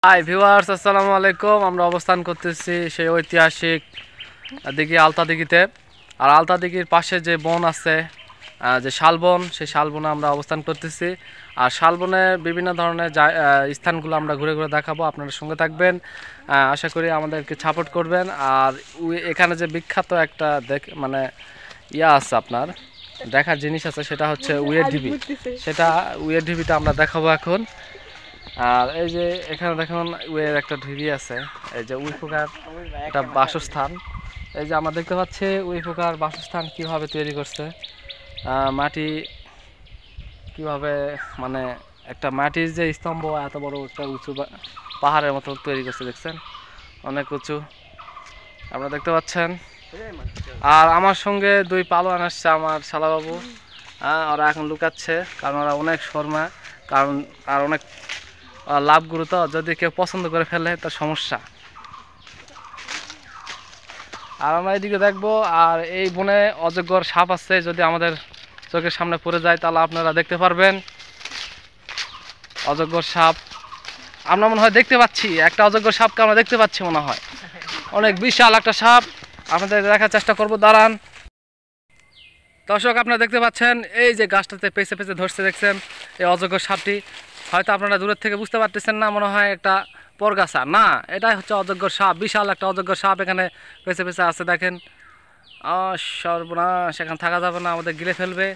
Hi viewers, আসসালামু আলাইকুম। আমরা অবস্থান করতেছি সেই ঐতিহাসিক দিঘি আলতা দিঘিতে। আর আলতা দিঘির পাশে যে বন আছে, যে শালবন, সেই শালবনে আমরা অবস্থান করতেছি। আর শালবনে বিভিন্ন ধরনের স্থানগুলো আমরা ঘুরে ঘুরে দেখাবো, আপনারা সঙ্গে থাকবেন। আশা করি আমাদেরকে সাপোর্ট করবেন। আর এখানে যে বিখ্যাত একটা মানে আছে আপনার দেখার জিনিস আছে, সেটা হচ্ছে উইয়ের ঢিবি। সেটা উইয়ের ঢিবিটা আমরা দেখাবো এখন। আর এই যে এখানে দেখুন উইয়ের একটা ঢিবি আছে, এই যে উই পোকার একটা বাসস্থান। এই যে আমরা দেখতে পাচ্ছি উই পোকার বাসস্থান কিভাবে তৈরি করছে, মাটি কিভাবে, মানে একটা মাটির যে স্তম্ভ এত বড় একটা উঁচু পাহাড়ের মতো তৈরি করছে, দেখছেন অনেক উঁচু আপনারা দেখতে পাচ্ছেন। আর আমার সঙ্গে দুই পালোয়ান আসছে, আমার শালাবাবু। ওরা এখন লুকাচ্ছে, কারণ ওরা অনেক শর্মা, কারণ আর অনেক লাভ গুরুত্ব, যদি কেউ পছন্দ করে ফেলে তার সমস্যা। আর আমরা এদিকে দেখবো। আর এই বনে অজগর সাপ আছে, যদি আমাদের চোখের সামনে পড়ে যায় তাহলে আপনারা দেখতে পারবেন অজগর সাপ। আমরা মনে হয় দেখতে পাচ্ছি একটা অজগর সাপকে, আমরা দেখতে পাচ্ছি মনে হয় অনেক বিশাল একটা সাপ। আপনাদের দেখার চেষ্টা করব, দাঁড়ান। দর্শক, আপনারা দেখতে পাচ্ছেন এই যে গাছটাতে পেছে পেছে ধরছে, দেখছেন এই অজগর সাপটি। হয়তো আপনারা দূরের থেকে বুঝতে পারতেছেন না, মনে হয় একটা পরগাছা, না এটাই হচ্ছে অজগর সাপ। বিশাল একটা অজগর সাপ এখানে পেছে পেছে আছে, দেখেন। সর্বনাশ, এখানে থাকা যাবে না, আমাদের গিলে ফেলবে।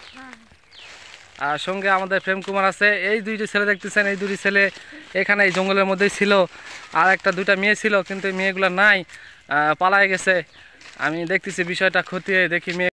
আর সঙ্গে আমাদের প্রেম কুমার আছে। এই দুইটি ছেলে দেখতেছেন, এই দুটি ছেলে এখানে এই জঙ্গলের মধ্যেই ছিল। আর একটা দুইটা মেয়ে ছিল, কিন্তু এই মেয়েগুলো নাই, পালায় গেছে। আমি দেখতেছি বিষয়টা খতিয়ে দেখি মেয়ে